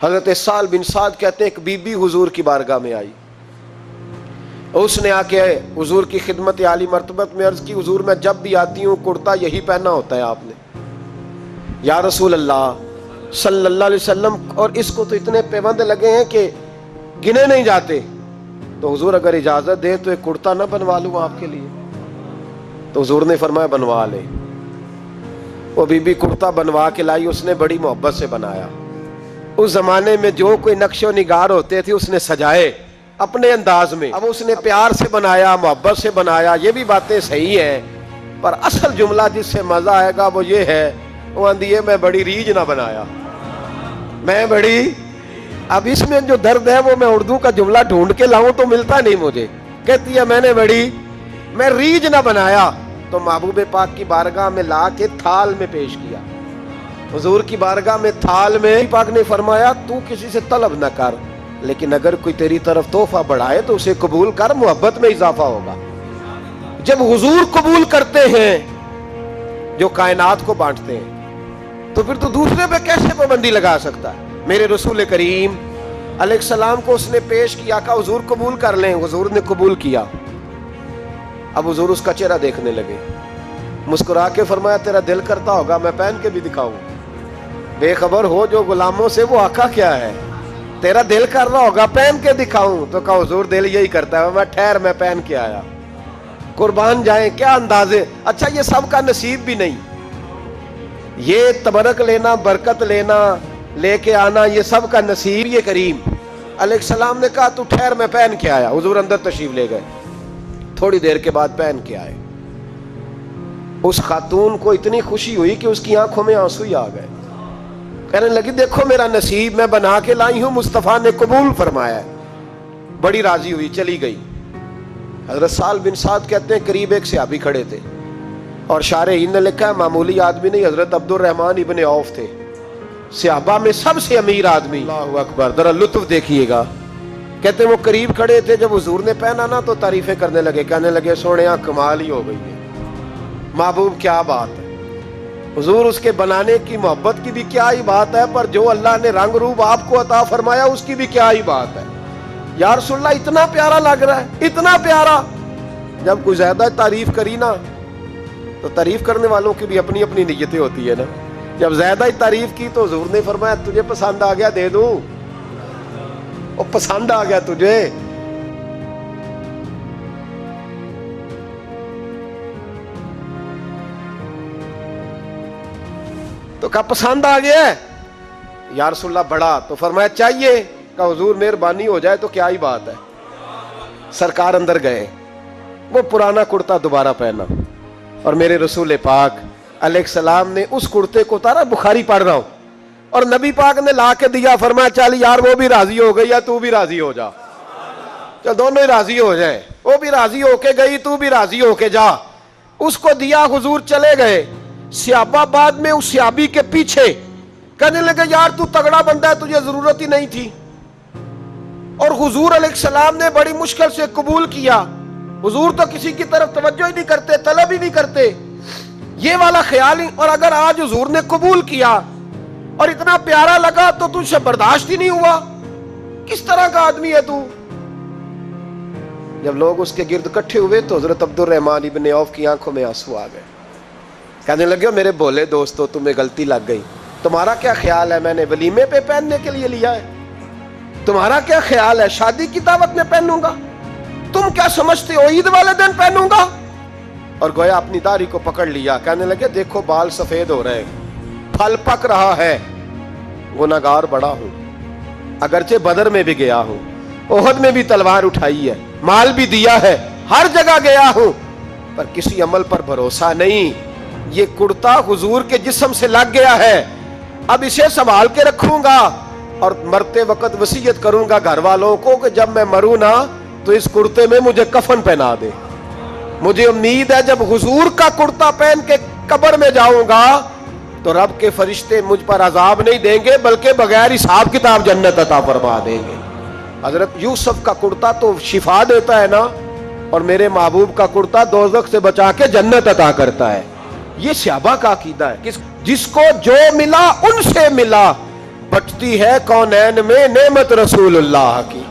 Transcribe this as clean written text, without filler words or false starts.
حضرت سال بن سعد کہتے ہیں ایک بی بی حضور کی بارگاہ میں آئی، اس نے آ کے حضور کی خدمت عالی مرتبت میں عرض کی، حضور میں جب بھی آتی ہوں کرتا یہی پہنا ہوتا ہے آپ نے، یا رسول اللہ صلی اللہ علیہ وسلم، اور اس کو تو اتنے پیوند لگے ہیں کہ گنے نہیں جاتے، تو حضور اگر اجازت دے تو ایک کرتا نہ بنوا لوں آپ کے لیے؟ تو حضور نے فرمایا بنوا لے۔ وہ بی بی کرتا بنوا کے لائی، اس نے بڑی محبت سے بنایا۔ اس زمانے میں جو کوئی نقش و نگار ہوتے تھے اس نے سجائے اپنے انداز میں، اب اس نے پیار سے بنایا، محبت سے بنایا، یہ بھی باتیں صحیح ہیں، پر اصل جملہ جس سے مزہ آئے گا وہ یہ ہے، وہ آندھی ہے میں بڑی ریج نہ بنایا، میں بڑی، اب اس میں جو درد ہے وہ میں اردو کا جملہ ڈھونڈ کے لاؤں تو ملتا نہیں مجھے، کہتی ہے میں ریج نہ بنایا، تو محبوب پاک کی بارگاہ میں لا کے تھال میں پیش کیا، حضور کی بارگاہ میں تھال میں، پاک نے فرمایا تو کسی سے طلب نہ کر، لیکن اگر کوئی تیری طرف تحفہ بڑھائے تو اسے قبول کر، محبت میں اضافہ ہوگا۔ جب حضور قبول کرتے ہیں جو کائنات کو بانٹتے ہیں، تو پھر تو دوسرے پہ کیسے پابندی لگا سکتا ہے؟ میرے رسول کریم علیہ السلام کو اس نے پیش کیا، کہا حضور قبول کر لیں، حضور نے قبول کیا۔ اب حضور اس کا چہرہ دیکھنے لگے، مسکرا کے فرمایا تیرا دل کرتا ہوگا میں پہن کے بھی دکھاؤں، بے خبر ہو جو غلاموں سے وہ آقا کیا ہے، تیرا دل کر رہا ہوگا پہن کے دکھاؤں، تو کہا حضور دل یہی کرتا ہے، میں ٹھہر میں پہن کے آیا، قربان جائیں کیا اندازے۔ اچھا یہ سب کا نصیب بھی نہیں، یہ تبرک لینا، برکت لینا، لے کے آنا، یہ سب کا نصیب یہ کریم علیہ السلام نے کہا تو ٹھہر میں پہن کے آیا، حضور اندر تشریف لے گئے، تھوڑی دیر کے بعد پہن کے آئے۔ اس خاتون کو اتنی خوشی ہوئی کہ اس کی آنکھوں میں آنسو ہی آ گئے، کہنے لگی دیکھو میرا نصیب میں بنا کے لائی ہوں، مصطفیٰ نے قبول فرمایا ہے، بڑی راضی ہوئی، چلی گئی۔ حضرت سال بن سعد کہتے ہیں قریب ایک صحابی کھڑے تھے، اور شارحین نے لکھا ہے معمولی آدمی نہیں، حضرت عبد الرحمن ابن عوف تھے، صحابہ میں سب سے امیر آدمی، اللہ اکبر، ذرا لطف دیکھیے گا۔ کہتے ہیں وہ قریب کھڑے تھے، جب حضور نے پہنا نا تو تعریفیں کرنے لگے، کہنے لگے سونیا کمال ہی ہو گئی ہے، محبوب کیا بات ہے، حضور اس کے بنانے کی محبت کی بھی کیا ہی بات ہے، پر جو اللہ نے رنگ روپ آپ کو عطا فرمایا اس کی بھی کیا ہی بات ہے، یا رسول اللہ اتنا پیارا لگ رہا ہے، اتنا پیارا۔ جب کوئی زیادہ تعریف کری نا تو تعریف کرنے والوں کی بھی اپنی اپنی نیتیں ہوتی ہے نا، جب زیادہ ہی تعریف کی تو حضور نے فرمایا تجھے پسند آ گیا دے دوں، وہ پسند آ گیا تجھے۔ تو کہا پسند آ گیا ہے یا رسول اللہ بڑا، تو فرمایا چاہیے، کہا حضور مہربانی ہو جائے تو کیا ہی بات ہے۔ سرکار اندر گئے، وہ پرانا کرتا دوبارہ پہنا، اور میرے رسول پاک علیہ السلام نے اس کرتے کو اتارا، بخاری پڑھ رہا ہوں، اور نبی پاک نے لا کے دیا، فرمایا چل یار وہ بھی راضی ہو گئی یا تو بھی راضی ہو جا، چل دونوں ہی راضی ہو جائیں، وہ بھی راضی ہو کے گئی تو بھی راضی ہو کے جا۔ اس کو دیا، حضور چلے گئے، صحابہ بعد میں اس صحابی کے پیچھے کہنے لگے یار تو تگڑا بندہ ہے، تجھے ضرورت ہی نہیں تھی، اور حضور علیہ السلام نے بڑی مشکل سے قبول کیا۔ حضور تو کسی کی طرف توجہ ہی نہیں کرتے، طلب ہی نہیں کرتے، یہ والا خیال ہی، اور اگر آج حضور نے قبول کیا اور اتنا پیارا لگا تو تجھ سے برداشت ہی نہیں ہوا، کس طرح کا آدمی ہے تو؟ جب لوگ اس کے گرد اکٹھے ہوئے تو حضرت عبد الرحمن ابن عوف کی آنکھوں میں آنسو آ گئے، کہنے لگے میرے بھولے دوستو تمہیں غلطی لگ گئی، تمہارا کیا خیال ہے میں نے ولیمے پہ پہننے کے لیے لیا ہے؟ تمہارا کیا خیال ہے شادی کی دعوت میں پہنوں گا؟ تم کیا سمجھتے ہو عید والے دن پہنوں گا؟ اور گویا اپنی داڑھی کو پکڑ لیا، کہنے لگے دیکھو بال سفید ہو رہے ہیں، پھل پک رہا ہے، گناہگار بڑا ہوں، اگرچہ بدر میں بھی گیا ہوں، احد میں بھی تلوار اٹھائی ہے، مال بھی دیا ہے، ہر جگہ گیا ہوں، پر کسی عمل پر بھروسہ نہیں، یہ کرتا حضور کے جسم سے لگ گیا ہے، اب اسے سنبھال کے رکھوں گا، اور مرتے وقت وصیت کروں گا گھر والوں کو کہ جب میں مروں نا تو اس کرتے میں مجھے کفن پہنا دے۔ مجھے امید ہے جب حضور کا کرتا پہن کے قبر میں جاؤں گا تو رب کے فرشتے مجھ پر عذاب نہیں دیں گے بلکہ بغیر حساب کتاب جنت عطا فرما دیں گے۔ حضرت یوسف کا کرتا تو شفا دیتا ہے نا، اور میرے محبوب کا کرتا دوزخ سے بچا کے جنت عطا کرتا ہے۔ یہ صحابہ کا عقیدہ ہے، جس کو جو ملا ان سے ملا، بٹتی ہے کونین میں نعمت رسول اللہ کی.